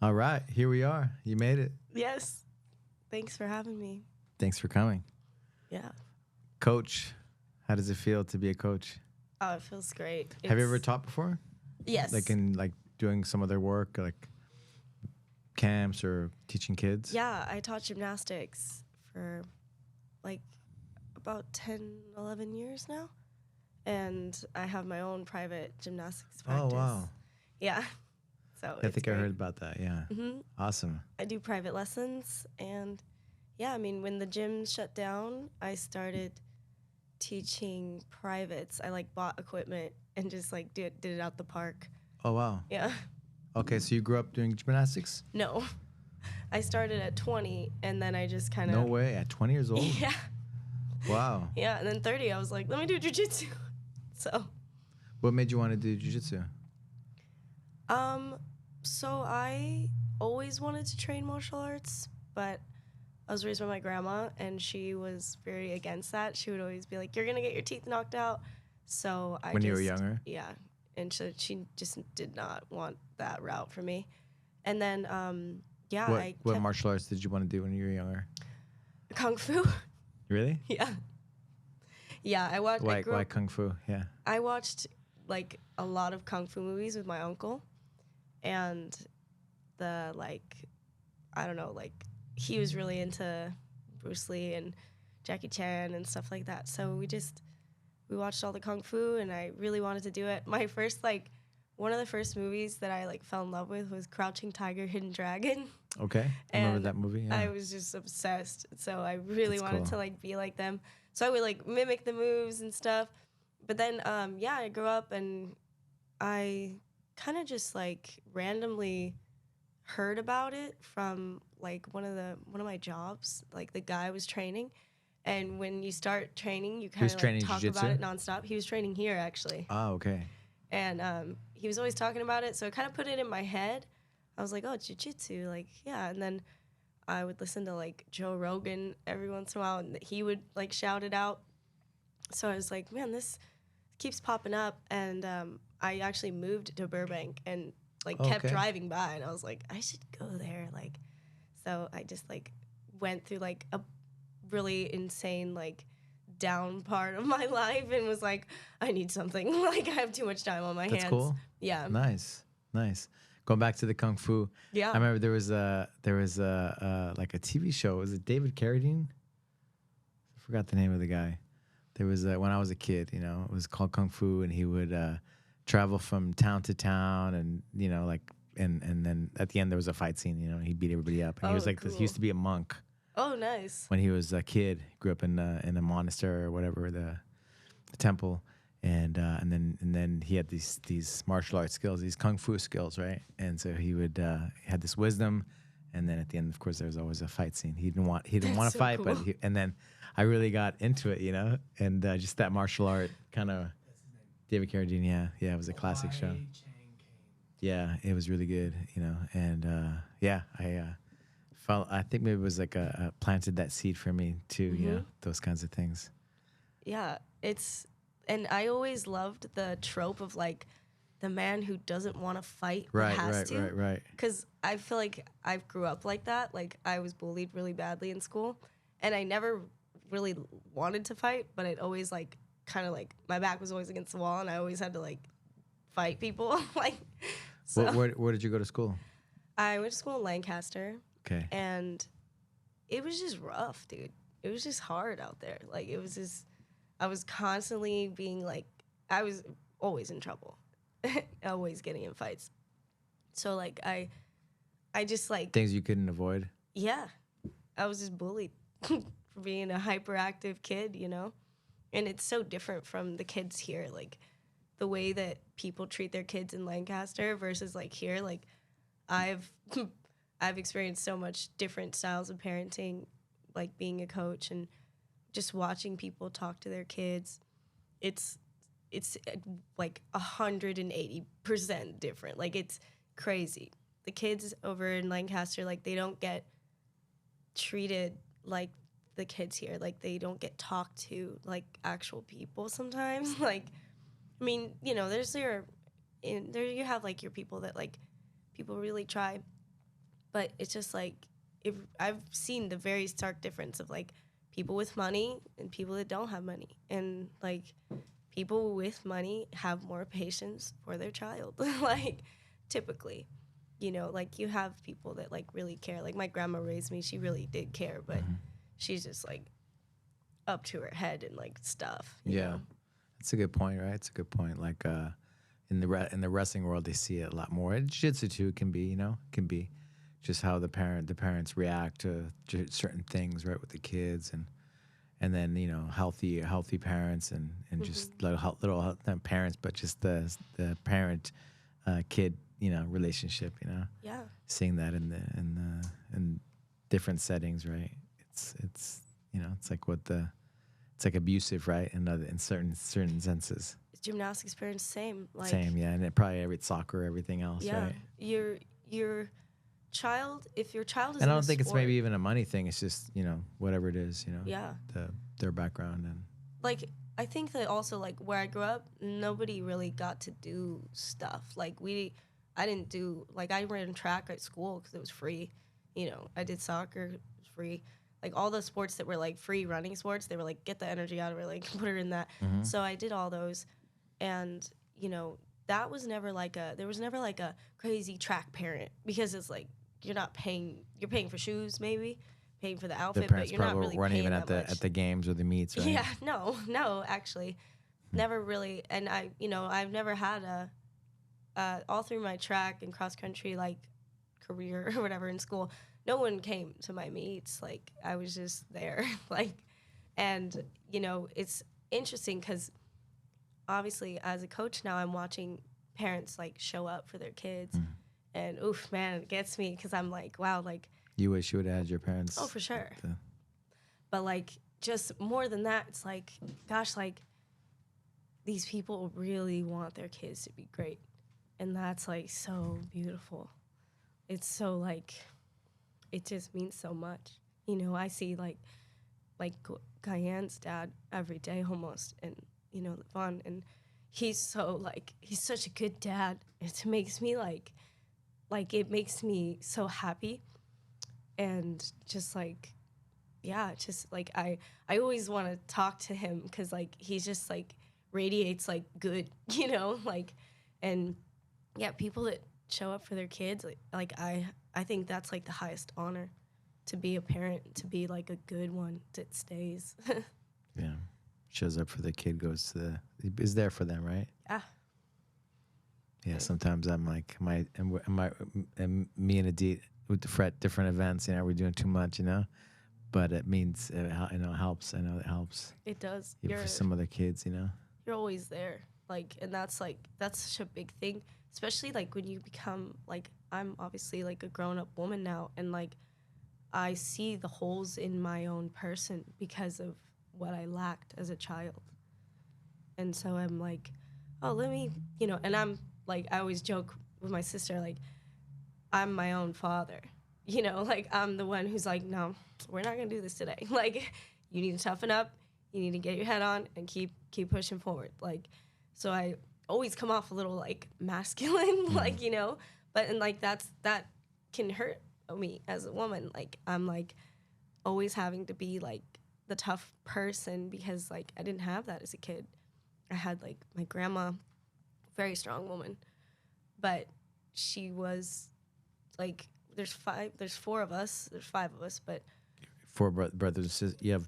All right, here we are. You made it. Yes. Thanks for having me. Thanks for coming. Yeah. Coach, how does it feel to be a coach? Oh, it feels great. Have you ever taught before? Yes. Like doing some other work, like camps or teaching kids? Yeah, I taught gymnastics for like about 10, 11 years now. And I have my own private gymnastics practice. Oh, wow. Yeah. So I think I heard about that. Yeah. Mm-hmm. Awesome. I do private lessons. And yeah, I mean, when the gym shut down, I started teaching privates. I like bought equipment and just like did it out the park. Oh, wow. Yeah. Okay, so you grew up doing gymnastics? No. I started at 20 and then I just kind of. No way. At 20 years old? Yeah. Wow. Yeah, and then 30, I was like, let me do jiu-jitsu. So. What made you want to do jiu-jitsu? So I always wanted to train martial arts, but I was raised by my grandma, and she was very against that. She would always be like, you're going to get your teeth knocked out. So I When you were younger? Yeah, and so she just did not want that route for me. And then, yeah. What martial arts did you want to do when you were younger? Kung Fu. Really? Yeah. Yeah, I watched. Why Kung Fu? Yeah. I watched like a lot of Kung Fu movies with my uncle, and I don't know, like he was really into Bruce Lee and Jackie Chan and stuff like that. So we watched all the Kung Fu, and I really wanted to do it. My first one of the first movies that I fell in love with was Crouching Tiger, Hidden Dragon. Okay, I remember that movie. Yeah. I was just obsessed. So I really wanted cool. to be like them. So I would mimic the moves and stuff. But then, yeah, I grew up and I kind of just randomly heard about it from one of my jobs. The guy was training, and when you start training, you kind of talk jiu-jitsu? about it nonstop. He was training here actually. Oh, okay. And he was always talking about it, so I kind of put it in my head. I was like, oh, jiu-jitsu, yeah. And then I would listen to Joe Rogan every once in a while, and he would shout it out. So I was like, man, this keeps popping up. And I actually moved to Burbank and kept driving by, and I was like, I should go there. So I just went through a really insane down part of my life and was like, I need something. I have too much time on my hands. That's cool. Yeah. Nice. Going back to the Kung Fu. Yeah. I remember there was a TV show. Was it David Carradine? I forgot the name of the guy. There was when I was a kid, it was called Kung Fu, and he would travel from town to town, and and then at the end there was a fight scene. He beat everybody up, and he was cool. He used to be a monk. Oh, nice. When he was a kid, grew up in a monastery or whatever, the temple, and then he had these martial arts skills, these kung fu skills, right? And so he would had this wisdom, and then at the end, of course, there was always a fight scene. He didn't want to so fight, cool. but and then I really got into it, and just that martial art kind of. David Carradine, yeah, it was a classic show. Yeah, it was really good, and yeah, I think maybe it was planted that seed for me too, those kinds of things. Yeah, and I always loved the trope of the man who doesn't want to fight but has to. Right. Because I feel like I grew up like that. I was bullied really badly in school, and I never really wanted to fight, but it always kind of my back was always against the wall, and I always had to fight people. So. Where did you go to school? I went to school in Lancaster. Okay. And it was just rough, dude. It was just hard out there. It was just, I was constantly being I was always in trouble, always getting in fights. So I just things you couldn't avoid. Yeah, I was just bullied for being a hyperactive kid, And it's so different from the kids here, the way that people treat their kids in Lancaster versus here. I've experienced so much different styles of parenting, being a coach and just watching people talk to their kids. It's 180% different. It's crazy. The kids over in Lancaster, they don't get treated like the kids here. They don't get talked to like actual people sometimes. I mean, there's you have your people that people really try but it's just like, if I've seen the very stark difference of like people with money and people that don't have money, and like people with money have more patience for their child, like typically, you know, like you have people that like really care. Like my grandma raised me; she really did care, but she's just like up to her head and like stuff. You know? That's a good point, right? It's a good point. Like in the wrestling world, they see it a lot more. And jiu-jitsu too can be, you know, can be just how the parents react to certain things, right, with the kids, and then, you know, healthy parents and just little not parents, but just the parent kid, you know, relationship, you know. Yeah. Seeing that in different settings, right? It's you know, it's like abusive, right? In certain senses. Gymnastics parents, same. Like, same, yeah, and it probably soccer, everything else, yeah, right? Your child, if your child is And in I don't a think it's sport, maybe even a money thing. It's just, you know, whatever it is, you know. Yeah. Their background and like I think that also like where I grew up, nobody really got to do stuff. Like I didn't do, like I ran track at school because it was free. You know, I did soccer, it was free. Like all the sports that were like free running sports, they were like, get the energy out of it, like put her in that. So I did all those, and you know, that was never like there was never like a crazy track parent, because it's like you're paying for shoes maybe, paying for the outfit, but you're not really weren't paying even that much. at the games or the meets, right? Yeah, no, actually, never really. And I've never had all through my track and cross country like career or whatever in school, no one came to my meets. Like I was just there, like, and you know, it's interesting because obviously as a coach now, I'm watching parents like show up for their kids, and oof, man, it gets me because I'm like, wow, like. You wish you would have had your parents. Oh, for sure. But like, just more than that, it's like, gosh, like, these people really want their kids to be great. And that's like so beautiful. It's so like, it just means so much. You know, I see like Guyan's dad every day almost, and, you know, Levon, and he's such a good dad. It makes me it makes me so happy. And just like, yeah, just like I always want to talk to him because like he's just like radiates like good, you know, like, and yeah, people that show up for their kids, like I think that's like the highest honor, to be a parent, to be like a good one that stays. Yeah, shows up for the kid, is there for them, right? Yeah. Yeah, sometimes I'm like, me and Adit with the Fret, different events, you know, we're doing too much, you know, but it means, you know, it helps. I know it helps. It does. Even for some other kids, you know. You're always there, like, and that's such a big thing, especially like when you become like, I'm obviously like a grown-up woman now, and like I see the holes in my own person because of what I lacked as a child, and so I'm like, oh, let me, you know, and I'm like, I always joke with my sister, like, I'm my own father, you know, like I'm the one who's like, no, we're not gonna do this today. Like, you need to toughen up, you need to get your head on and keep pushing forward. Like, so I always come off a little like masculine, like, you know, but and like that can hurt me as a woman. Like I'm like always having to be like the tough person because like I didn't have that as a kid. I had like my grandma, very strong woman, but she was like, there's 4 of us, there's 5 of us, but 4 brothers and sisters. You have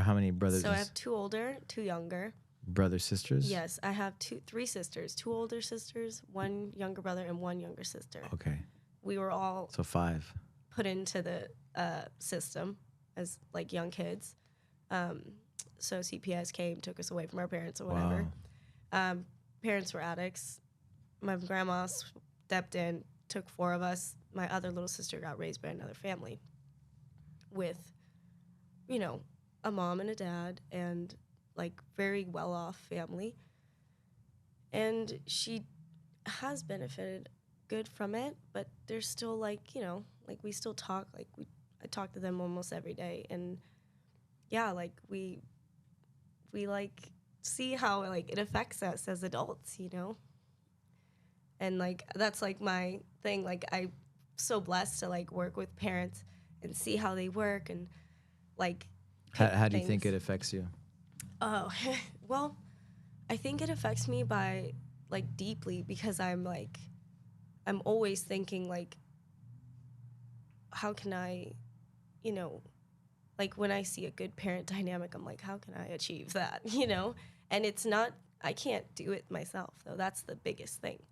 how many brothers? So I have 2 older, 2 younger. Brothers, sisters? Yes, I have 3 sisters, 2 older sisters, 1 younger brother, and 1 younger sister. Okay. We were all so 5 put into the system as like young kids. So CPS came, took us away from our parents or whatever. Wow. Parents were addicts. My grandma stepped in, took 4 of us. My other little sister got raised by another family with, you know, a mom and a dad and like very well-off family. And she has benefited good from it, but there's still like, you know, like we still talk, like I talk to them almost every day. And yeah, like we like see how like it affects us as adults, you know? And like, that's like my thing. Like I so blessed to like work with parents and see how they work and like How do you think it affects you? Oh, well, I think it affects me by like deeply because I'm always thinking like, how can I, you know, like when I see a good parent dynamic, I'm like, how can I achieve that, you know? And it's not, I can't do it myself though. That's the biggest thing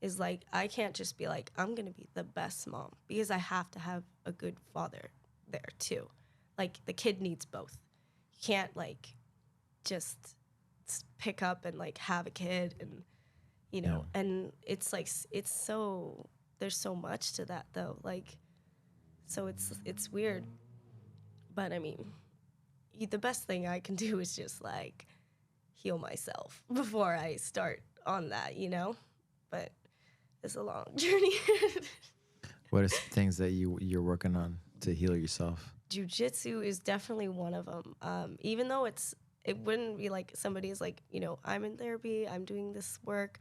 is like, I can't just be like, I'm going to be the best mom because I have to have a good father there too. Like the kid needs both. You can't like just pick up and like have a kid and, you know, and it's like, it's so, there's so much to that though. Like, so it's weird. But I mean, the best thing I can do is just like heal myself before I start on that, you know? But it's a long journey. What are some things that you're working on to heal yourself? Jiu-Jitsu is definitely one of them. Even though it wouldn't be like somebody is like, you know, I'm in therapy, I'm doing this work.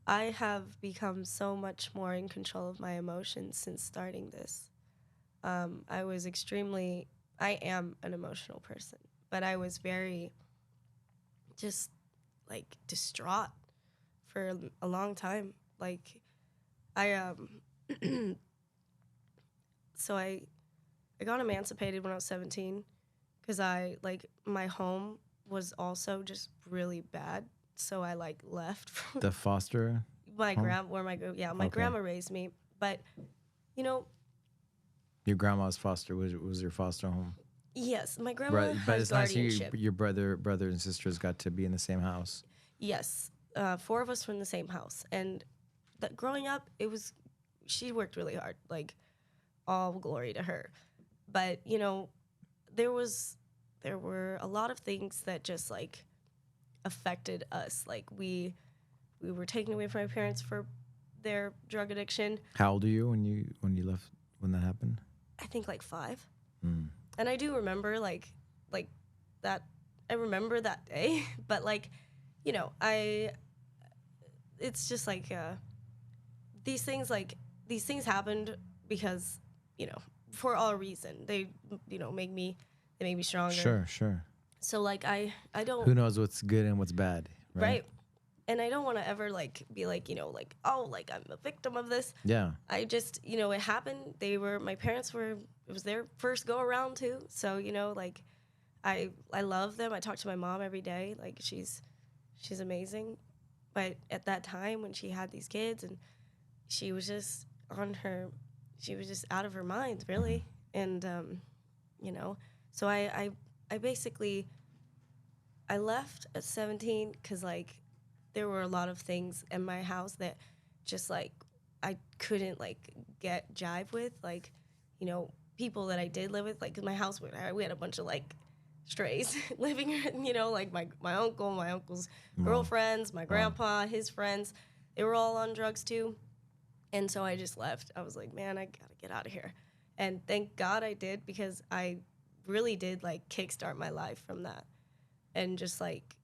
I have become so much more in control of my emotions since starting this. I am an emotional person, but I was very just like distraught for a long time. Like I so I got emancipated when I was 17 because I like my home was also just really bad. So I like left from The foster my home? my grandma raised me, but you know, Your grandma's foster was your foster home. yes, my grandma But has it's nice guardianship. your brothers and sisters got to be in the same house. Yes, 4 of us were in the same house, and that growing up, she worked really hard. Like all glory to her, but you know, there were a lot of things that just like affected us. Like we were taken away from my parents for their drug addiction. How old are you when you left when that happened? I think like 5. Mm. And I do remember like that. I remember that day, but like, you know, it's just like these things happened because, you know, for all reason. They, you know, make me stronger. Sure. So like I don't. Who knows what's good and what's bad, right? Right. And I don't want to ever like be like, you know, like, oh, like I'm a victim of this. Yeah. I just, you know, it happened. My parents it was their first go around too. So, you know, like I love them. I talk to my mom every day. Like she's amazing. But at that time when she had these kids and she was just she was just out of her mind really. And, you know, so I basically, I left at 17 because like there were a lot of things in my house that just like I couldn't like get jive with, like, you know, people that I did live with, like in my house we had a bunch of like strays living, you know, like my uncle, my uncle's girlfriends, my grandpa, his friends, they were all on drugs too. And so I just left. I was like, man, I gotta get out of here. And thank God I did because I really did like kickstart my life from that and just like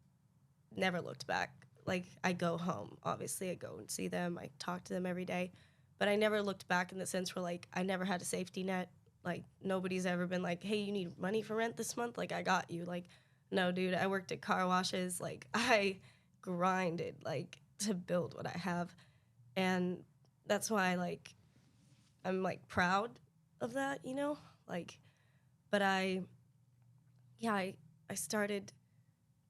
never looked back. Like I go home, obviously I go and see them, I talk to them every day, but I never looked back in the sense where like I never had a safety net. Like nobody's ever been like, hey, you need money for rent this month? Like I got you. Like, no, dude, I worked at car washes. Like I grinded like to build what I have. And that's why like I'm like proud of that, you know? Like, but I started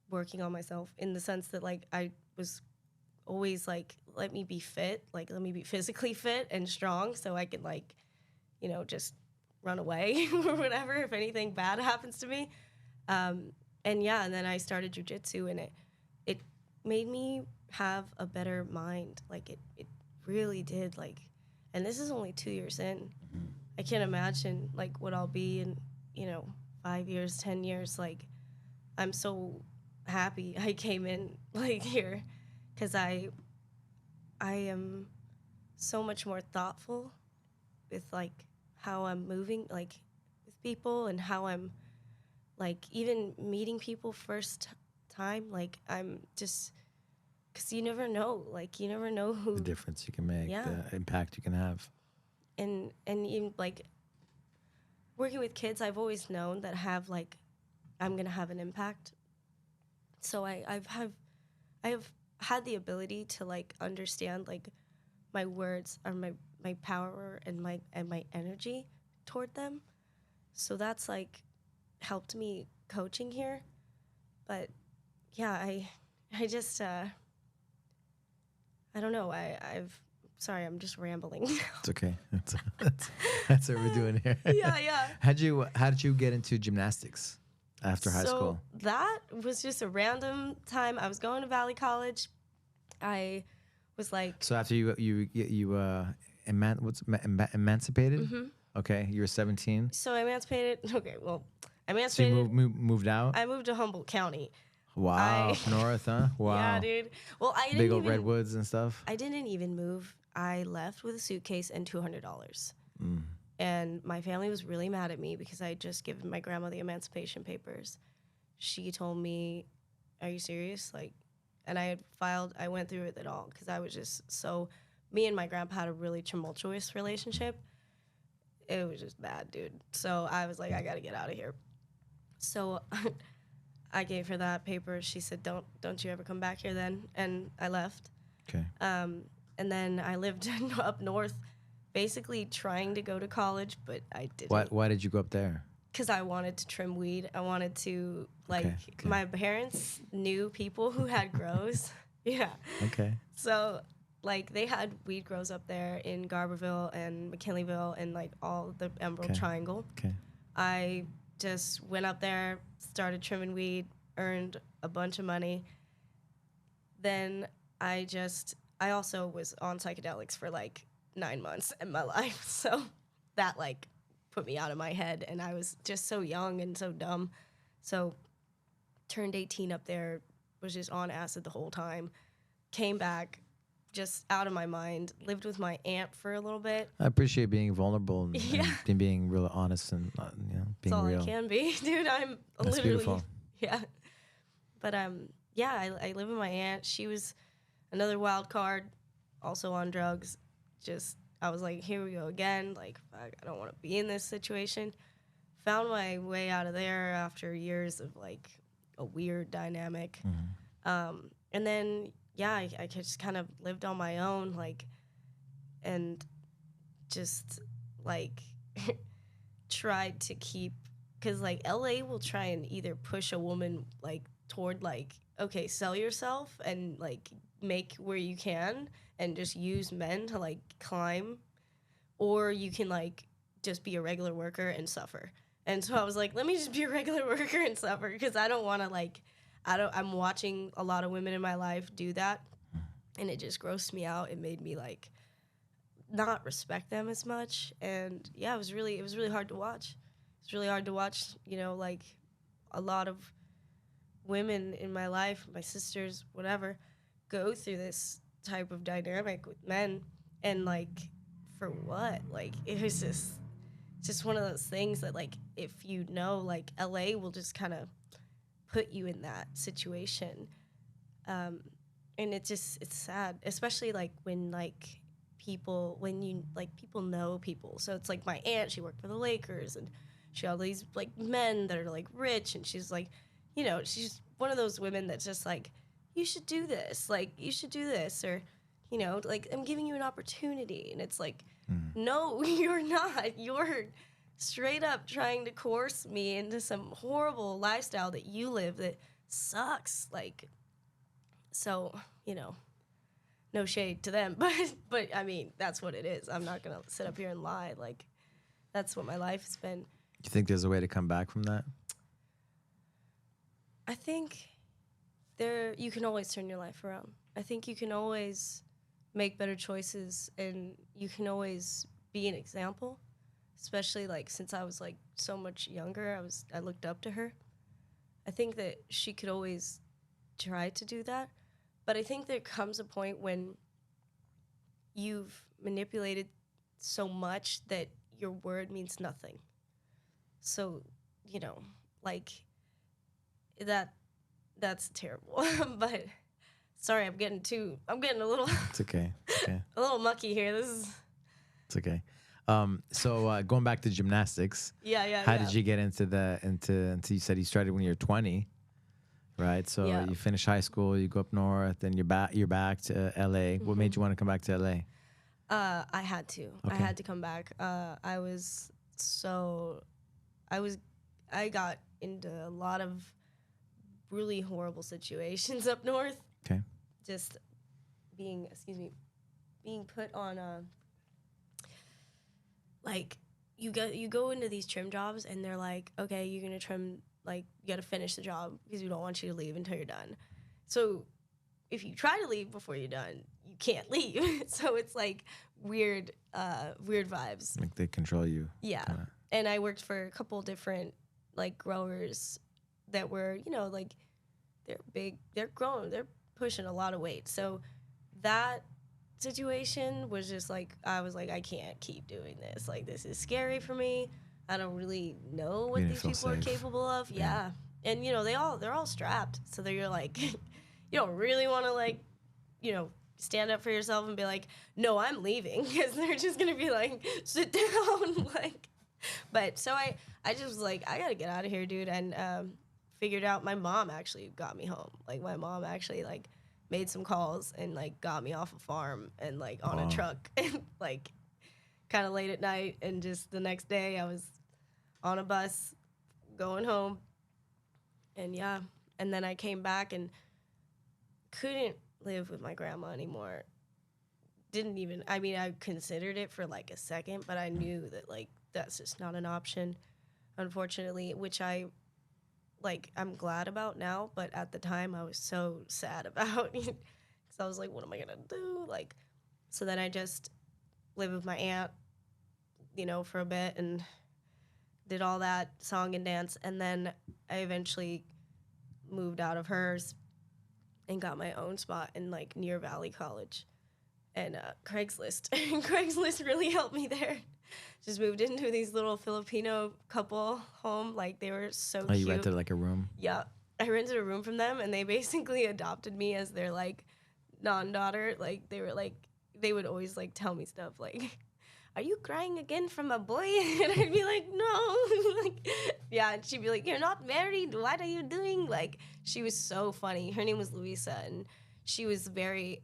working on myself in the sense that like I was always like, let me be fit, like let me be physically fit and strong so I can like, you know, just run away or whatever if anything bad happens to me. And then I started jiu-jitsu and it made me have a better mind. Like it really did. Like, and this is only 2 years in. I can't imagine like what I'll be in, you know, 5 years, 10 years. Like I'm so happy I came in like here because I am so much more thoughtful with like how I'm moving like with people and how I'm like even meeting people first time. Like I'm just, because you never know, like you never know who. The difference you can make, Yeah. the impact you can have. and even like working with kids, I've always known that I'm gonna have an impact. So I have had the ability to like understand like my words are my power and my energy toward them. So that's like helped me coaching here. But yeah, I just I don't know. I've sorry, I'm just rambling. It's okay. That's what we're doing here. Yeah. How did you get into gymnastics after high school? That was just a random time. I was going to Valley College. I was like. So after emancipated? Mm-hmm. Okay, you were 17. So I emancipated. Okay, well, I So emancipated. you moved out? I moved to Humboldt County. Wow, up north, huh? Wow. Yeah, dude. Well, I didn't big old redwoods and stuff. I didn't even move. I left with a suitcase and $200. And my family was really mad at me because I had just given my grandma the emancipation papers. She told me, "Are you serious?" Like, and I went through it all because I was just so. Me and my grandpa had a really tumultuous relationship. It was just bad, dude. So I was like, I gotta get out of here. So I gave her that paper. She said, "Don't you ever come back here then." And I left. Okay. And then I lived up north, basically trying to go to college, but I didn't. Why did you go up there? Because I wanted to trim weed. I wanted to, like, Okay. my parents knew people who had grows. Yeah. Okay. So, like, they had weed grows up there in Garberville and McKinleyville and, like, all the Emerald Triangle. Okay. I just went up there, started trimming weed, earned a bunch of money. Then I also was on psychedelics for like 9 months in my life. So that like put me out of my head. And I was just so young and so dumb. So turned 18 up there, was just on acid the whole time. Came back just out of my mind, lived with my aunt for a little bit. I appreciate being vulnerable and being real honest and being That's all real. I can be, dude. I'm That's literally beautiful. Yeah. But I live with my aunt. She was another wild card, also on drugs. Just I was like, here we go again. Like, fuck, I don't want to be in this situation. Found my way out of there after years of like a weird dynamic. Mm-hmm. And then I just kind of lived on my own, like, and just like tried to keep, because like LA will try and either push a woman like toward like, okay, sell yourself and like make where you can and just use men to like climb, or you can like just be a regular worker and suffer. And so I was like, let me just be a regular worker and suffer, because I don't want to like, I'm watching a lot of women in my life do that, and it just grossed me out. It made me like not respect them as much. And yeah, it was really hard to watch. It's really hard to watch, like a lot of women in my life, my sisters, whatever, go through this type of dynamic with men, and like for what? Like it was just one of those things that like if like LA will just kind of put you in that situation, and it's sad, especially like when people know people. So it's like my aunt, she worked for the Lakers, and she had all these like men that are like rich, and she's like, she's one of those women that's just like, you should do this, or like, I'm giving you an opportunity. And it's like, no, you're not. You're straight up trying to coerce me into some horrible lifestyle that you live that sucks. Like, so, no shade to them, but I mean, that's what it is. I'm not going to sit up here and lie. Like, that's what my life has been. You think there's a way to come back from that? I think you can always turn your life around. I think you can always make better choices, and you can always be an example, especially like since I was like so much younger, I looked up to her. I think that she could always try to do that, but I think there comes a point when you've manipulated so much that your word means nothing. So, like that's terrible. But sorry, I'm getting a little It's okay. It's okay. a little mucky here. It's okay. So going back to gymnastics, how did you get into you said you started when you were 20, right? So you finish high school, you go up north, and you're back to LA. What made you want to come back to LA? I had to. Okay. I had to come back. I got into a lot of really horrible situations up north. Okay. Just being put on like you go into these trim jobs and they're like, okay, you're gonna trim, like you gotta finish the job because we don't want you to leave until you're done. So if you try to leave before you're done, you can't leave. So it's like weird vibes. Like they control you. Yeah. Kinda. And I worked for a couple different like growers that were, like they're big, they're growing, they're pushing a lot of weight. So that situation was just like, I was like, I can't keep doing this. Like, this is scary for me. I don't really know what these people are capable of. Yeah. And, they're all strapped. So you're like, you don't really want to like, stand up for yourself and be like, no, I'm leaving. Because they're just going to be like, sit down. But so I just was like, I got to get out of here, dude. And figured out my mom actually got me home. Like, my mom actually, like, made some calls and, like, got me off a farm and, like, on a truck. And, like, kind of late at night. And just the next day I was on a bus going home. And, yeah. And then I came back and couldn't live with my grandma anymore. I considered it for, like, a second. But I knew that, like, that's just not an option, unfortunately, which I'm glad about now, but at the time I was so sad about because I was like, what am I gonna do? Like, so then I just lived with my aunt, for a bit and did all that song and dance, and then I eventually moved out of hers and got my own spot in like near Valley College, and Craigslist really helped me there. Just moved into these little Filipino couple home. Like, they were so cute. Oh, you rented, like, a room? Yeah. I rented a room from them, and they basically adopted me as their, like, non-daughter. Like, they would always, like, tell me stuff like, are you crying again from a boy? And I'd be like, no. Like, yeah, and she'd be like, you're not married. What are you doing? Like, she was so funny. Her name was Luisa, and she was very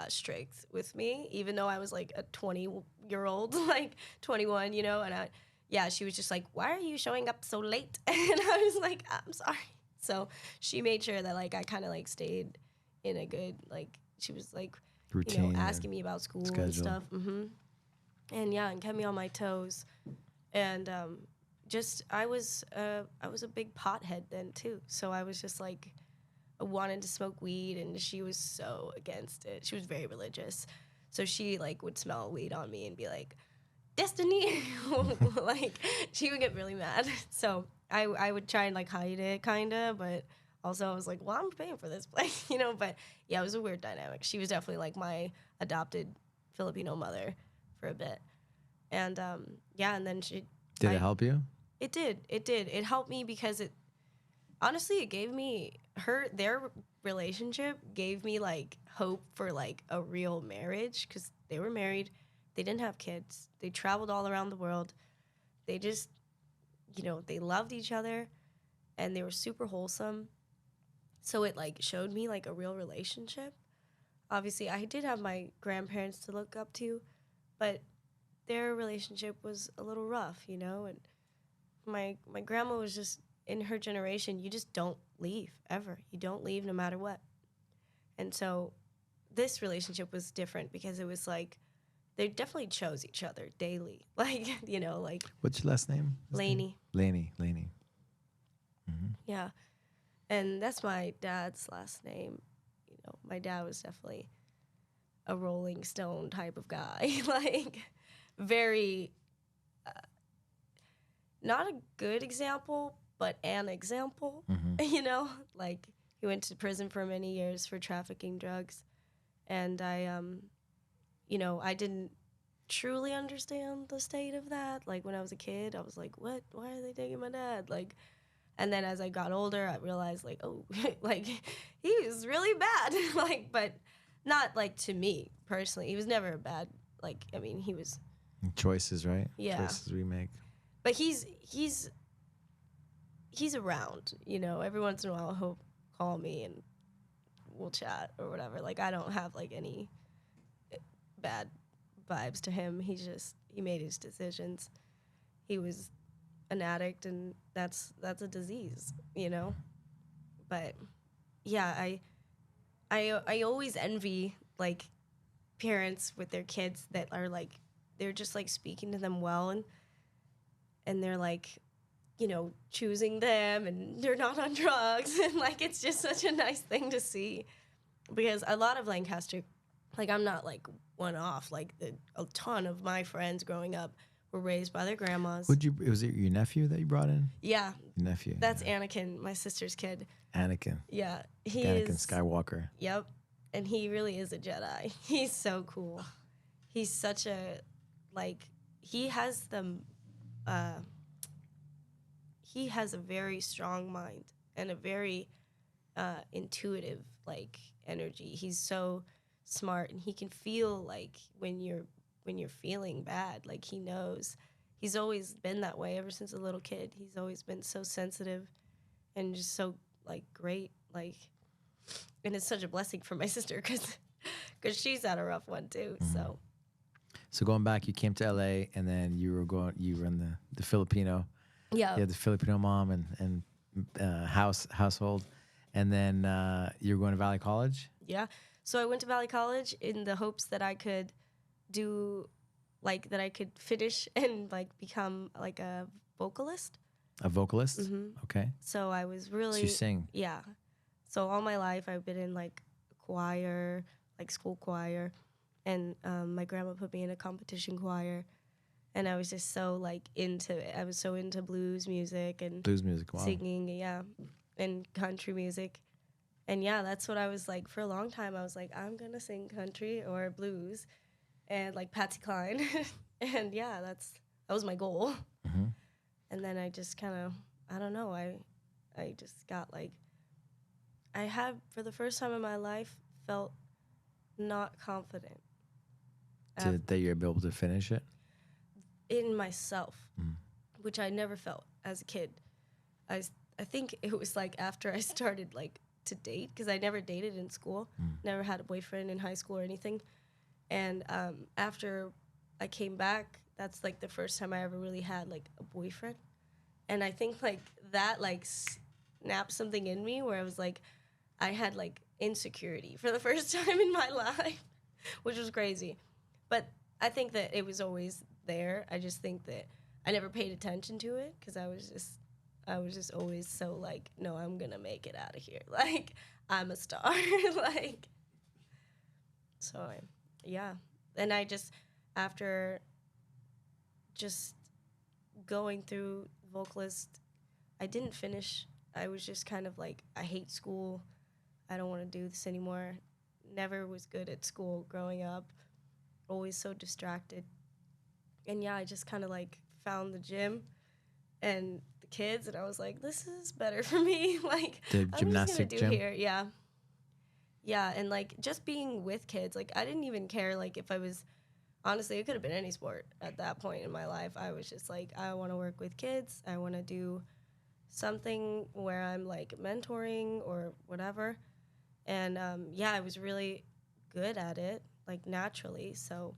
strict with me, even though I was like a 20-year-old, like 21, and she was just like, why are you showing up so late? And I was like, I'm sorry. So she made sure that like I kind of like stayed in a good, like, she was like, routine, asking me about school schedule. And stuff. And kept me on my toes. And I was a big pothead then too. So I was just like, wanted to smoke weed, and she was so against it. She was very religious, so she like would smell weed on me and be like, Destinee. Like, she would get really mad. So I would try and like hide it kinda, but also I was like, well, I'm paying for this place, but yeah, it was a weird dynamic. She was definitely like my adopted Filipino mother for a bit. And and then Did it help you? It did. It helped me because it gave me their relationship gave me like hope for like a real marriage, because they were married, they didn't have kids, they traveled all around the world, they just they loved each other, and they were super wholesome. So it like showed me like a real relationship. Obviously I did have my grandparents to look up to, but their relationship was a little rough, and my grandma was just, in her generation, you just don't leave, ever. You don't leave no matter what. And so this relationship was different because it was like, they definitely chose each other daily. Like, like... What's your last name? Laney. Laney. Mm-hmm. Yeah. And that's my dad's last name. My dad was definitely a Rolling Stone type of guy. Like, very... not a good example, but an example, like he went to prison for many years for trafficking drugs. And I didn't truly understand the state of that. Like, when I was a kid, I was like, what? Why are they taking my dad? Like, and then as I got older, I realized like, oh, like he was really bad. Like, but not like to me personally. He was never a bad, like, I mean, he was Choices, right? Yeah. Choices we make. But he's around, you know. Every once in a while he'll call me and we'll chat or whatever. Like, I don't have like any bad vibes to him. He made his decisions. He was an addict, and that's a disease, you know. But yeah, I always envy like parents with their kids that are like, they're just like speaking to them well, and they're like, you know, choosing them, and they're not on drugs, and like, it's just such a nice thing to see. Because a lot of Lancaster, like, I'm not like one off, like a ton of my friends growing up were raised by their grandmas. Was it your nephew that you brought in? Yeah. Your nephew. That's Anakin, my sister's kid. Anakin. Yeah. Anakin Skywalker. Yep. And he really is a Jedi. He's so cool. He's such a, like, he has a very strong mind and a very intuitive, like, energy. He's so smart, and he can feel like when you're feeling bad. Like, he knows. He's always been that way ever since a little kid. He's always been so sensitive and just so, like, great. Like, and it's such a blessing for my sister because she's had a rough one too. Mm-hmm. So going back, you came to LA, and then you were in the Filipino. Yeah. You had the Filipino mom and household, and then you were going to Valley College. Yeah. So I went to Valley College in the hopes that I could do, like, that I could finish and like become like a vocalist. A vocalist? Mm-hmm. Okay. So I was really... So you sing? Yeah. So all my life I've been in like choir, like school choir, and my grandma put me in a competition choir, and I was just so like into it. I was so into blues music and wow. Singing, yeah, and country music. And yeah, that's what I was like for a long time. I was like, I'm gonna sing country or blues, and like Patsy Cline, and yeah, that was my goal. Mm-hmm. And then I just kind of, I don't know, I just got like, I had for the first time in my life felt not confident. That you're able to finish it? In myself, which I never felt as a kid. I think it was like after I started like to date, because I never dated in school, never had a boyfriend in high school or anything. And after I came back, that's like the first time I ever really had like a boyfriend. And I think like that like snapped something in me where I was like, I had like insecurity for the first time in my life, which was crazy. But I think that it was always there. I just think that I never paid attention to it because I was just always so like, no, I'm gonna make it out of here. Like, I'm a star. Like, so yeah. And I just, after just going through vocalist, I didn't finish. I was just kind of like, I hate school. I don't want to do this anymore. Never was good at school growing up. Always so distracted. And yeah, I just kind of like found the gym and the kids, and I was like, this is better for me. Like, the gymnastic gym here. Yeah, and like just being with kids, like I didn't even care like if I was, honestly, it could have been any sport at that point in my life. I was just like, I want to work with kids. I want to do something where I'm like mentoring or whatever. And yeah, I was really good at it, like naturally. So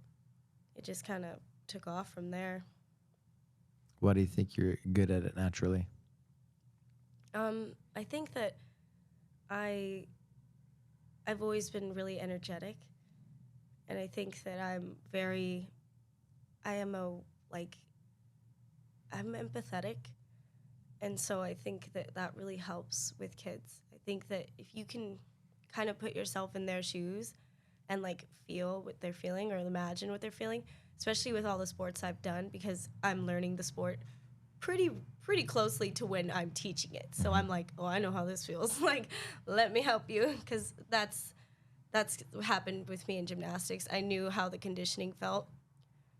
it just kind of took off from there. Why do you think you're good at it naturally? I think that I've always been really energetic, and I think that I'm empathetic, and so I think that really helps with kids. I think that if you can kind of put yourself in their shoes and like feel what they're feeling or imagine what they're feeling, especially with all the sports I've done, because I'm learning the sport pretty closely to when I'm teaching it. So I'm like, oh, I know how this feels. Like, let me help you, because that's what happened with me in gymnastics. I knew how the conditioning felt.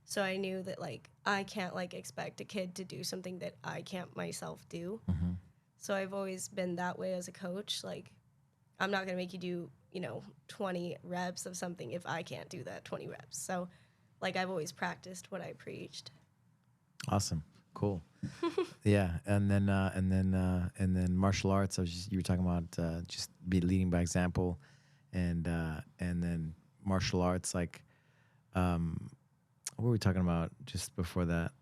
So I knew that, like, I can't, like, expect a kid to do something that I can't myself do. Mm-hmm. So I've always been that way as a coach. Like, I'm not going to make you do, 20 reps of something if I can't do that 20 reps. So like I've always practiced what I preached. Awesome. Cool. Yeah. And then martial arts. You were talking about just be leading by example, and then martial arts. Like, what were we talking about just before that?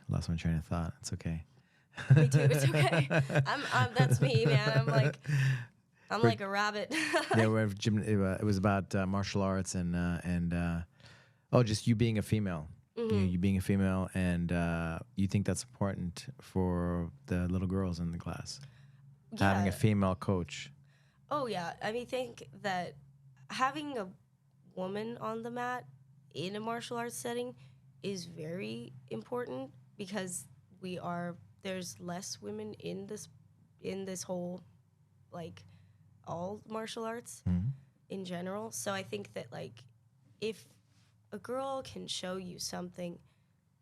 Lost my train of thought. It's okay. Me too. It's okay. That's me, man. I'm like a rabbit. Yeah, it was about martial arts and just you being a female. You being a female, and you think that's important for the little girls in the class, having a female coach. Oh yeah, I mean, think that having a woman on the mat in a martial arts setting is very important because there's less women in this whole, like, all martial arts in general. So I think that, like, if a girl can show you something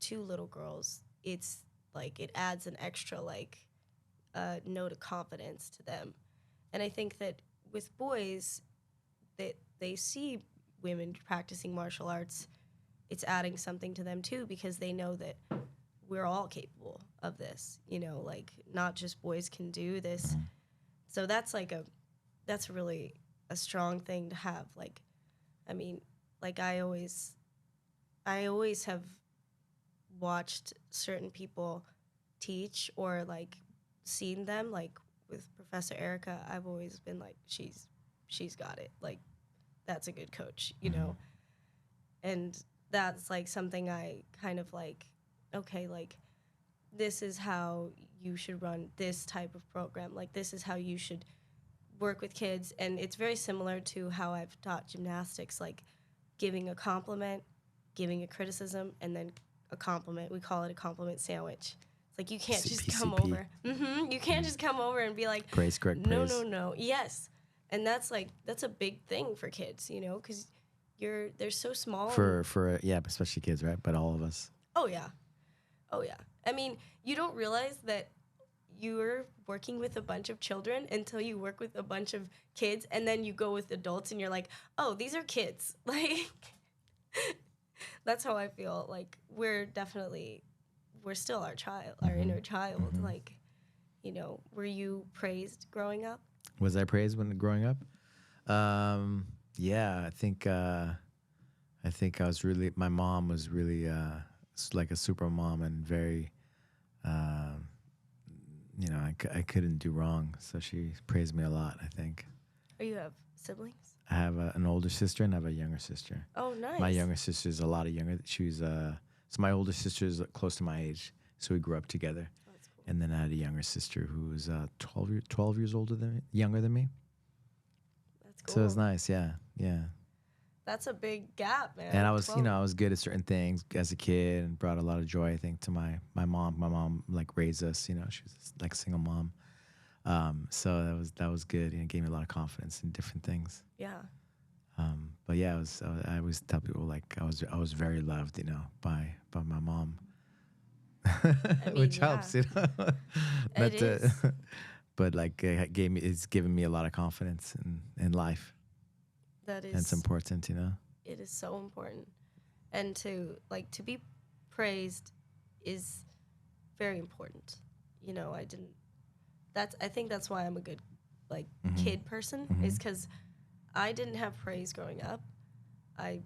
to little girls, it's like it adds an extra, like, note of confidence to them. And I think that with boys, that they see women practicing martial arts, it's adding something to them too, because they know that we're all capable of this, like, not just boys can do this. So that's really a strong thing to have. Like, I mean, like, I always have watched certain people teach or, like, seen them, like with Professor Erica. I've always been like, she's got it. Like, that's a good coach, And that's, like, something I kind of like, okay, like, this is how you should run this type of program. Like, this is how you should work with kids. And it's very similar to how I've taught gymnastics, like giving a compliment, giving a criticism, and then a compliment. We call it a compliment sandwich. It's like, you can't just come over. You can't just come over and be like, praise, correct no, praise. no. Yes. And that's a big thing for kids, because they're so small. For especially kids, right? But all of us. Oh, yeah. I mean, you don't realize that you're working with a bunch of children until you work with a bunch of kids, and then you go with adults and you're like, oh, these are kids. Like, that's how I feel. Like, we're still our child, our inner child. Like, were you praised growing up? Was I praised when growing up? Yeah, I think I was really, my mom was really like a super mom and very, I couldn't do wrong. So she praised me a lot, I think. Oh, you have siblings? I have an older sister and I have a younger sister. Oh, nice. My younger sister is a lot younger. So my older sister is close to my age. So we grew up together. Oh, that's cool. And then I had a younger sister who was 12 years younger than me. That's cool. So it was nice, yeah. That's a big gap, man. And I was, 12. I was good at certain things as a kid and brought a lot of joy, I think, to my mom. My mom, like, raised us, she was like a single mom. So that was good. It gave me a lot of confidence in different things. Yeah. But yeah, I always tell people, like, I was very loved, by my mom. I mean, Which helps, It is. But, like, it's given me a lot of confidence in life. That is. And it's important, It is so important. And to be praised is very important. I think that's why I'm a good, like, kid person, is because I didn't have praise growing up. I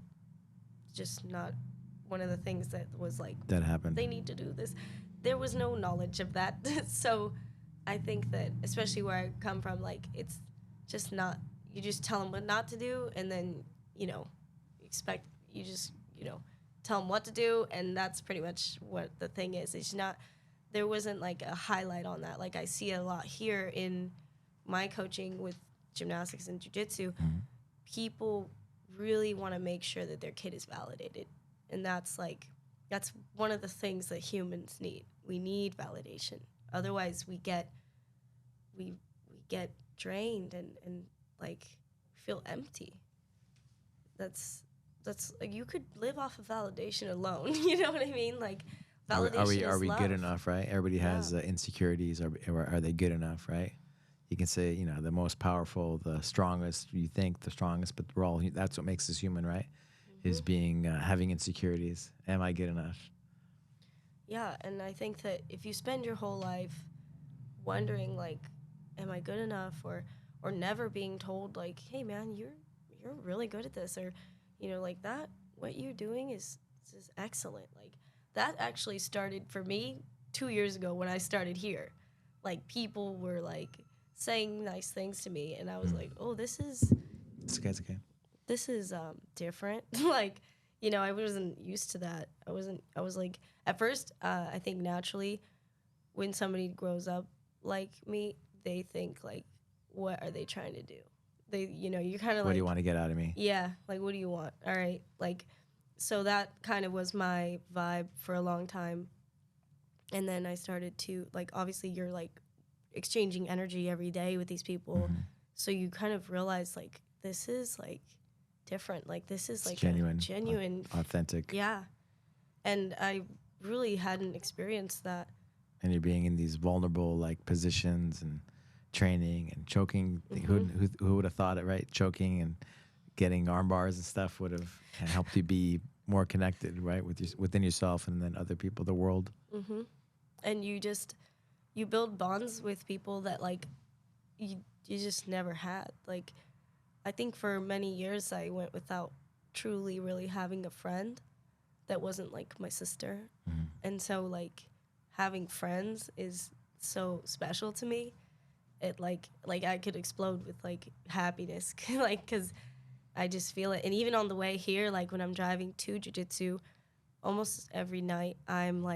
just not one of the things that was like, that happened. They need to do this. There was no knowledge of that. So I think that, especially where I come from, like, it's just not, you just tell them what not to do, and then, tell them what to do, and that's pretty much what the thing is. It's not, there wasn't, like, a highlight on that. Like, I see a lot here in my coaching with gymnastics and jiu-jitsu. People really want to make sure that their kid is validated, and that's one of the things that humans need. We need validation. Otherwise, we get drained and like, feel empty. That's like, you could live off of validation alone. You know what I mean? Like, validation are we is good love. enough, right? Everybody has insecurities. Are they good enough, right? You can say, the most powerful, the strongest, you think the strongest, but that's what makes us human, right? is being having insecurities. Am I good enough? Yeah, and I think that if you spend your whole life wondering like, am I good enough, or never being told like, hey man, you're really good at this, or like that, what you're doing is excellent. Like that actually started for me 2 years ago when I started here. Like people were like saying nice things to me, and I was like, oh, this is It's okay. It's okay. this is different. Like, I wasn't used to that. I was like, at first, I think naturally when somebody grows up like me, they think like, what are they trying to do? You're kind of like, What do you want to get out of me? yeah, like, what do you want? All right. Like, so that kind of was my vibe for a long time. And then I started to, like, obviously you're like exchanging energy every day with these people. So you kind of realize like, this is like different. Like this is like genuine, authentic. Yeah. And I really hadn't experienced that. And you're being in these vulnerable like positions and training and choking. Who would have thought it, right? Choking and getting arm bars and stuff would have helped you be more connected, right, within yourself and then other people, the world. And you build bonds with people that like you just never had. Like I think for many years I went without truly really having a friend that wasn't like my sister. And so like having friends is so special to me. It like I could explode with like happiness, like, because I just feel it. And even on the way here, like when I'm driving to jiu-jitsu, almost every night I'm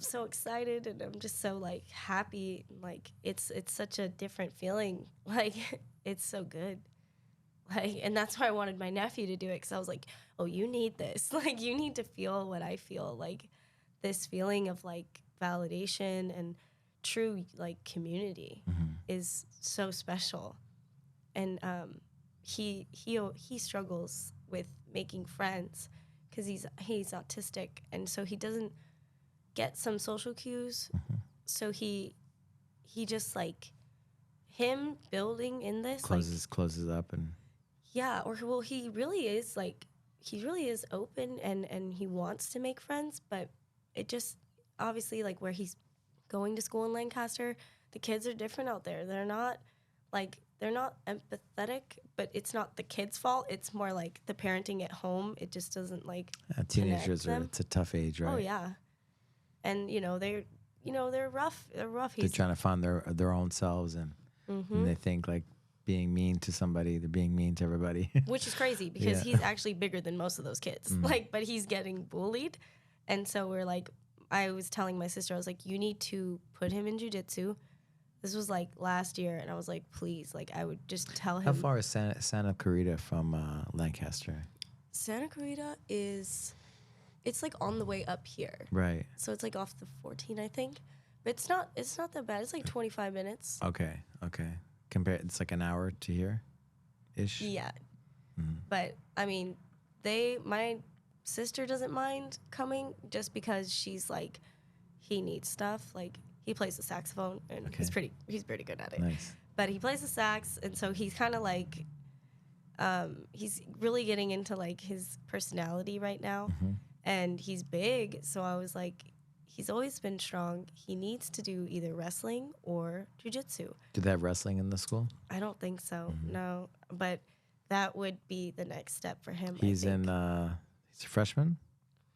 so excited and I'm just so like happy. Like it's such a different feeling. Like it's so good. Like, and that's why I wanted my nephew to do it, because I was like, oh, you need this. Like you need to feel what I feel. Like this feeling of like validation and true like community is so special. And he struggles with making friends because he's autistic, and so he doesn't get some social cues. So he just like him building in this closes up. And yeah, or well, he really is open and he wants to make friends, but it just obviously like where he's going to school in Lancaster, the kids are different out there. They're not empathetic, but it's not the kids' fault. It's more like the parenting at home. It just doesn't like teenagers it's a tough age, right? Oh yeah, and they're rough. They're rough. They're trying to find their own selves, and they think like being mean to somebody, they're being mean to everybody. Which is crazy because he's actually bigger than most of those kids. Like, but he's getting bullied, and so we're like, I was telling my sister, I was like, you need to put him in jiu-jitsu. This was like last year, and I was like, please, like I would just tell him. How far is Santa Clarita from Lancaster? Santa Clarita it's like on the way up here. Right. So it's like off the 14, I think. But it's not that bad. It's like 25 minutes. Okay. It's like an hour to here ish. Yeah. But I mean, my sister doesn't mind coming just because she's like, he needs stuff. Like he plays the saxophone and he's pretty good at it. Nice. But he plays the sax, and so he's kind of like he's really getting into like his personality right now. And he's big, so I was like, he's always been strong. He needs to do either wrestling or jiu-jitsu. Do they have wrestling in the school? I don't think so, no. But that would be the next step for him. He's he's a freshman?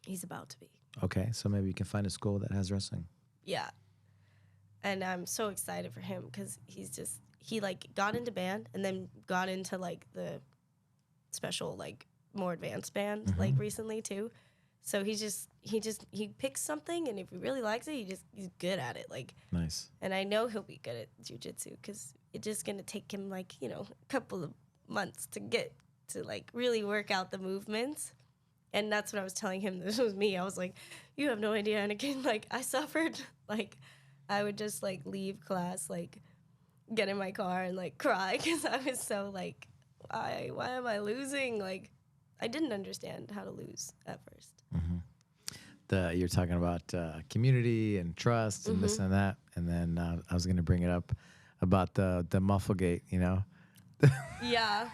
He's about to be. Okay, so maybe you can find a school that has wrestling. Yeah. And I'm so excited for him because he like got into band and then got into like the special like more advanced band like recently too. So he picks something, and if he really likes it, he's good at it. Like nice. And I know he'll be good at jiu-jitsu because it's just gonna take him like a couple of months to get to like really work out the movements. And that's what I was telling him. This was me. I was like, you have no idea, Anakin. Like I suffered. Like I would just like leave class, like get in my car and like cry because I was so like, why am I losing? Like I didn't understand how to lose at first. You're talking about community and trust and this and that, and then I was going to bring it up about the Mufflegate, Yeah.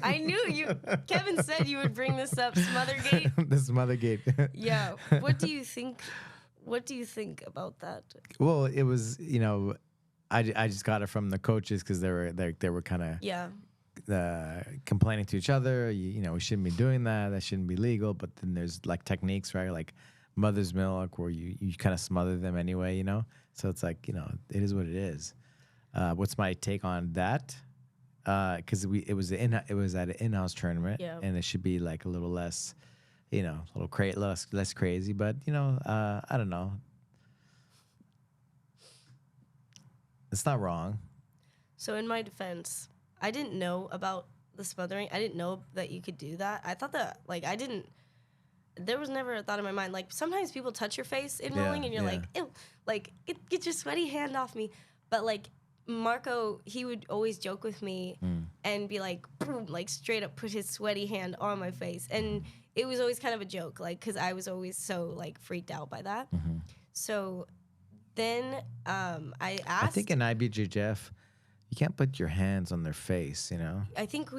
I knew you. Kevin said you would bring this up, Smothergate. The Smothergate. Yeah. What do you think? What do you think about that? Well, it was, I just got it from the coaches because they were kind of Yeah. complaining to each other. We shouldn't be doing that. That shouldn't be legal. But then there's like techniques, right? Like mother's milk, where you kind of smother them anyway. So it's like it is what it is. What's my take on that? Because it was at an in-house tournament, Yeah. and it should be like a little less, less crazy. But I don't know. It's not wrong. So in my defense, I didn't know about the smothering. I didn't know that you could do that. I thought that there was never a thought in my mind. Like sometimes people touch your face in rolling, and you're like, ew, like get your sweaty hand off me. But like Marco, he would always joke with me and be like, boom, like straight up put his sweaty hand on my face. And it was always kind of a joke, like, because I was always so like freaked out by that. Mm-hmm. So then I asked. I think in IBJJF, you can't put your hands on their face, I think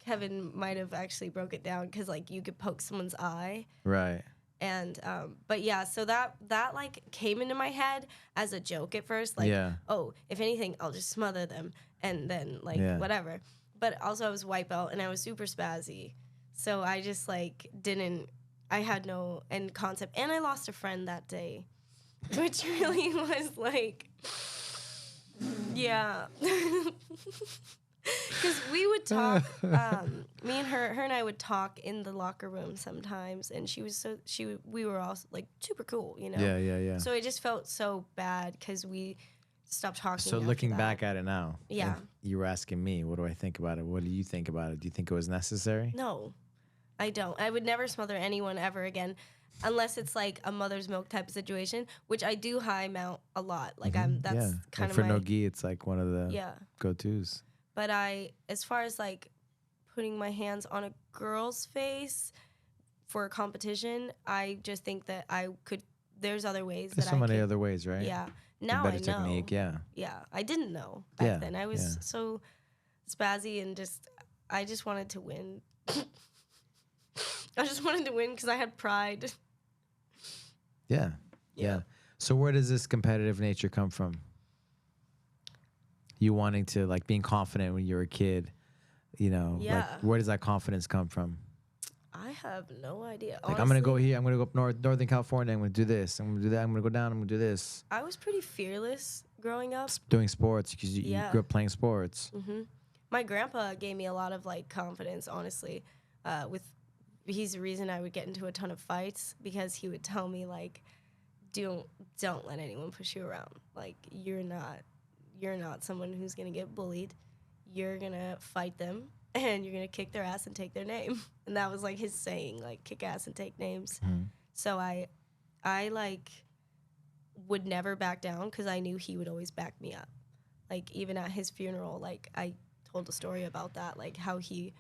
Kevin might have actually broke it down because like you could poke someone's eye. Right. And but yeah, so that like came into my head as a joke at first, like, oh, if anything, I'll just smother them and then like whatever. But also I was white belt and I was super spazzy, so I just like I had no end concept, and I lost a friend that day, which really was like, yeah. Because we would talk, me and her and I would talk in the locker room sometimes, and we were all like super cool, Yeah. So it just felt so bad because we stopped talking. So looking that. back at it now, yeah, you were asking me, what do I think about it? What do you think about it? Do you think it was necessary? No, I don't. I would never smother anyone ever again. Unless it's like a mother's milk type of situation, which I do high mount a lot. Like that's kind of for no gi, it's like one of the go-tos. But as far as like putting my hands on a girl's face for a competition, I just think that there's other ways. There's so many other ways, right? Yeah. Now I know. Better technique, yeah. Yeah. I didn't know back then. I was so spazzy and I just wanted to win. I just wanted to win because I had pride. Yeah. So where does this competitive nature come from? You wanting to, like, being confident when you were a kid, like, where does that confidence come from? I have no idea. Like, honestly, I'm going to go here. I'm going to go up Northern California. I'm going to do this. I'm going to do that. I'm going to go down. I'm going to do this. I was pretty fearless growing up. Doing sports because you grew up playing sports. Mm-hmm. My grandpa gave me a lot of, like, confidence, honestly. He's the reason I would get into a ton of fights because he would tell me, like, don't let anyone push you around. Like, you're not someone who's going to get bullied. You're going to fight them, and you're going to kick their ass and take their name. And that was, like, his saying, like, kick ass and take names. Mm-hmm. So I like, would never back down because I knew he would always back me up. Like, even at his funeral, like, I told a story about that, like, how he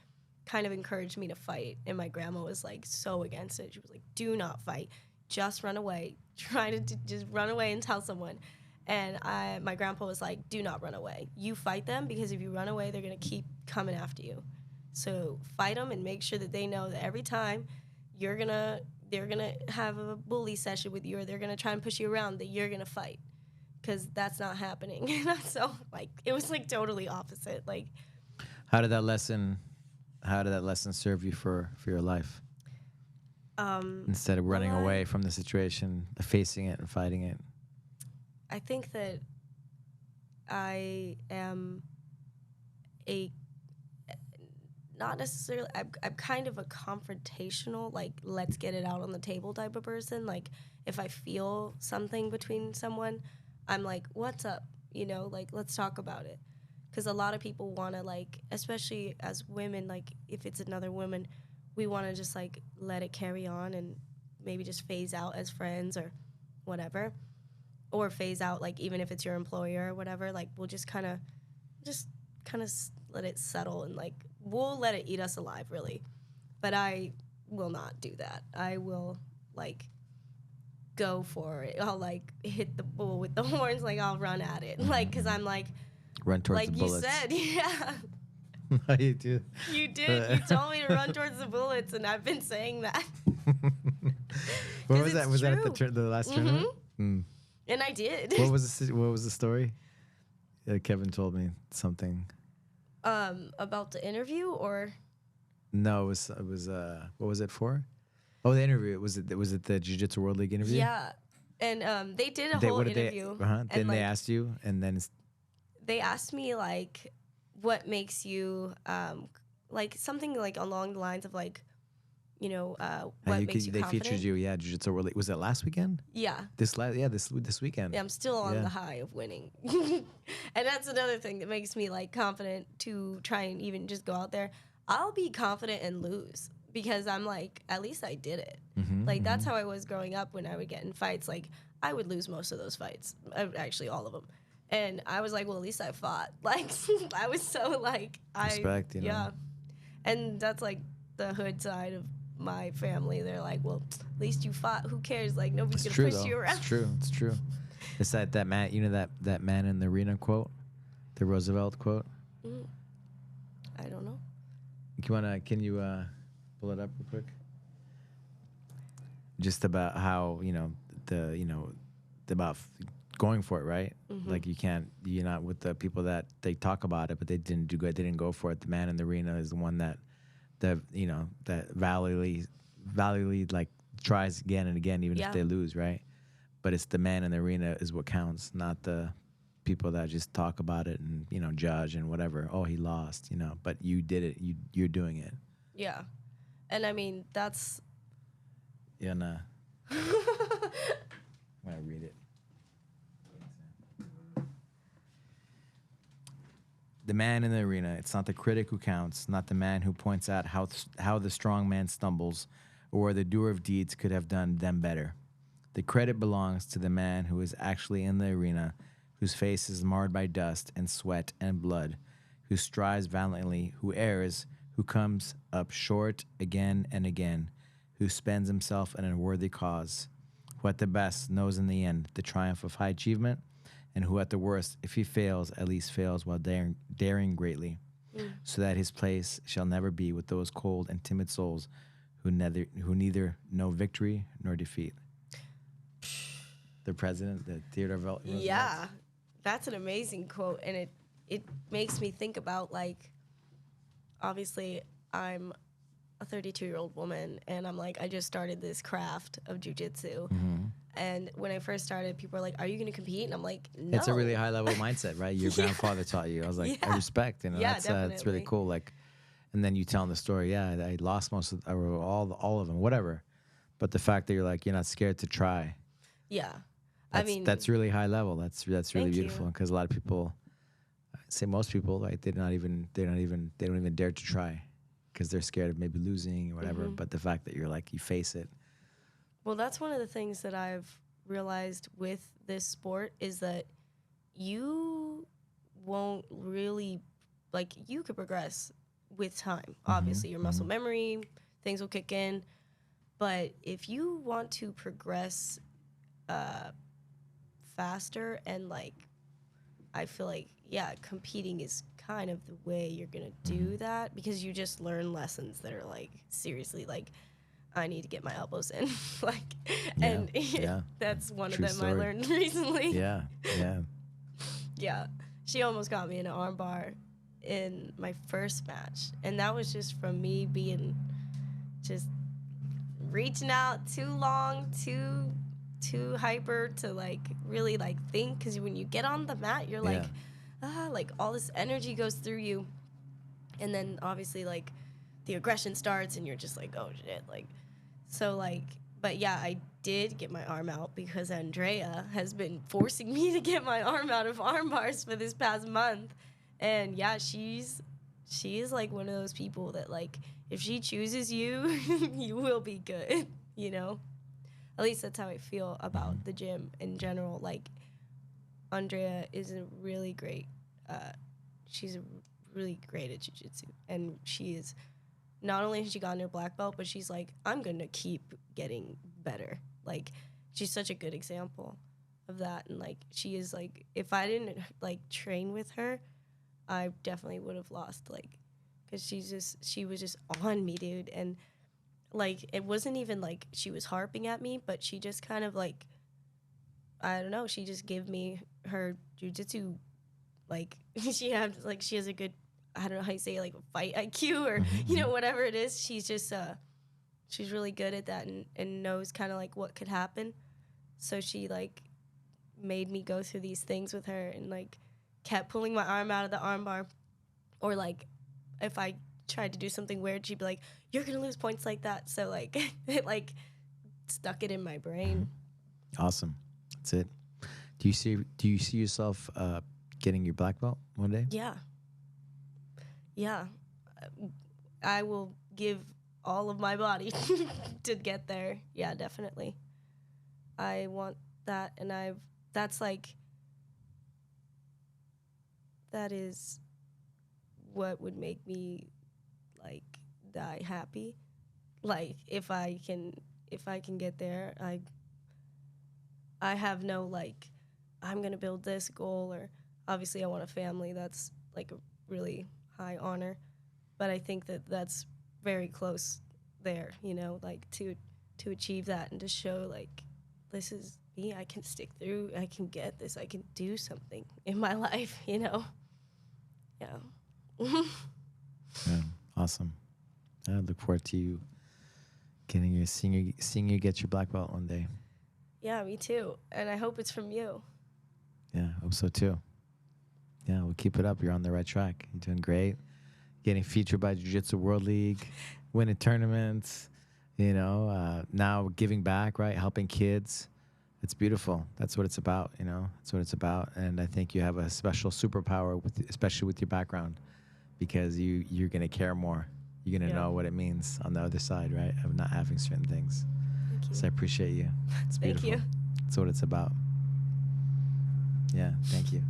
kind of encouraged me to fight. And my grandma was, like, so against it. She was like, do not fight. Just run away. Try to just run away and tell someone. And my grandpa was like, do not run away. You fight them because if you run away, they're going to keep coming after you. So fight them and make sure that they know that every time they're going to have a bully session with you or they're going to try and push you around, that you're going to fight. Because that's not happening. So, like, it was, like, totally opposite. Like, How did that lesson serve you for your life? Instead of running away from the situation, facing it and fighting it. I think that I am not necessarily, I'm kind of a confrontational, like, let's get it out on the table type of person. Like, if I feel something between someone, I'm like, what's up? Like, let's talk about it. Because a lot of people want to, like, especially as women, like, if it's another woman, we want to just, like, let it carry on and maybe just phase out as friends or whatever. Or phase out, like, even if it's your employer or whatever, like, we'll just kind of let it settle and, like, we'll let it eat us alive, really. But I will not do that. I will, like, go for it. I'll, like, hit the bull with the horns. Like, I'll run at it. Like, because I'm, like... Run towards the bullets. Like you said, yeah. No, you do. You did. You told me to run towards the bullets, and I've been saying that. What was that? It's Was that at true. the last tournament? Mm. And I did. What was the story? Kevin told me something. About the interview or? No, it was what was it for? Oh, the interview. Was it the Jiu-Jitsu World League interview? Yeah, and they did a whole interview. Then they asked you, and then they asked me like, what makes you like something like along the lines of like, what makes you they confident? featured you, yeah, Jiu-Jitsu World League. Was it last weekend? Yeah. This weekend. Yeah, I'm still on the high of winning. And that's another thing that makes me like confident to try and even just go out there. I'll be confident and lose because I'm like, at least I did it. Like that's how I was growing up when I would get in fights. Like I would lose most of those fights, actually all of them. And I was like, well, at least I fought. Like I was so like, respect, yeah. And that's like the hood side of my family. They're like, well, at least you fought. Who cares? Like nobody's gonna push you around. It's true. It's that man, that man in the arena quote, the Roosevelt quote. I don't know. Can you pull it up real quick? Just about how about going for it, right? Like you're not with the people that they talk about it, but they didn't do good. They didn't go for it. The man in the arena is the one that valiantly like tries again and again, even if they lose, right? But it's the man in the arena is what counts, not the people that just talk about it and judge and whatever. Oh, he lost, but you did it. You're doing it. Yeah, and I mean that's. Yeah, nah. I'm gonna read it. The man in the arena, it's not the critic who counts, not the man who points out how the strong man stumbles or the doer of deeds could have done them better. The credit belongs to the man who is actually in the arena, whose face is marred by dust and sweat and blood, who strives valiantly, who errs, who comes up short again and again, who spends himself in a worthy cause, who at the best knows in the end the triumph of high achievement, and who at the worst, if he fails, at least fails while daring greatly, so that his place shall never be with those cold and timid souls who neither know victory nor defeat. The president, the Theodore Roosevelt. Yeah, that's an amazing quote, and it makes me think about like, obviously I'm a 32-year-old woman, and I'm like, I just started this craft of jiu-jitsu. And when I first started, people were like, are you going to compete? And I'm like, no. It's a really high-level mindset, right? Your grandfather taught you. I was like, I respect. That's it's really cool. Like, and then you telling the story, I lost most of or all of them, whatever. But the fact that you're like, you're not scared to try. Yeah. That's really high level. That's really beautiful, because a lot of people, I'd say most people, like they don't even dare to try because they're scared of maybe losing or whatever. But the fact that you're like, you face it. Well, that's one of the things that I've realized with this sport is that you won't really, like, you could progress with time. Obviously, your muscle memory, things will kick in. But if you want to progress faster and, like, I feel like, competing is kind of the way you're going to do that, because you just learn lessons that are, like, seriously, like, I need to get my elbows in. Like, and that's one True of them story. I learned recently. Yeah. Yeah. She almost got me in an arm bar in my first match. And that was just from me being just reaching out too long, too hyper to, like, really, like, think. Because when you get on the mat, you're like, like, all this energy goes through you. And then, obviously, like, the aggression starts and you're just like, oh, shit. Like, so, like, but, yeah, I did get my arm out because Andrea has been forcing me to get my arm out of arm bars for this past month. And, yeah, she's like, one of those people that, like, if she chooses you, you will be good, you know? At least that's how I feel about the gym in general. Like, Andrea is a really great, she's really great at jiu-jitsu. And she is, not only has she gotten her black belt, but she's like, I'm going to keep getting better. Like, she's such a good example of that. And, like, she is, like, if I didn't, like, train with her, I definitely would have lost, like, because she was just on me, dude. And like, it wasn't even like she was harping at me, but she just kind of like, I don't know, she just gave me her jiu-jitsu, like, she has a good, I don't know how you say it, like fight IQ or, you know, whatever it is. She's just, she's really good at that and knows kind of like what could happen. So she like made me go through these things with her and like kept pulling my arm out of the arm bar, or like if I tried to do something weird, she'd be like, "You're gonna lose points like that." So like it like stuck it in my brain. Awesome. That's it. Do you see yourself getting your black belt one day? Yeah. I will give all of my body to get there. Yeah, definitely. I want that, and that is what would make me like die happy. Like if I can get there, I have no like I'm gonna build this goal, or obviously I want a family. That's like a really high honor, but I think that that's very close there, you know, like to achieve that and to show like this is me. I can stick through. I can get this. I can do something in my life, you know. Yeah. Yeah, awesome. I look forward to you seeing you get your black belt one day. Yeah, me too. And I hope it's from you. Yeah, I hope so too. Yeah, we'll keep it up. You're on the right track. You're doing great. Getting featured by Jiu-Jitsu World League, winning tournaments, you know, now giving back, right? Helping kids. It's beautiful. That's what it's about, you know. That's what it's about. And I think you have a special superpower, especially with your background, because you're going to care more. You're going to know what it means on the other side, right, of not having certain things. Thank you. So I appreciate you. It's beautiful. Thank you. That's what it's about. Yeah, thank you.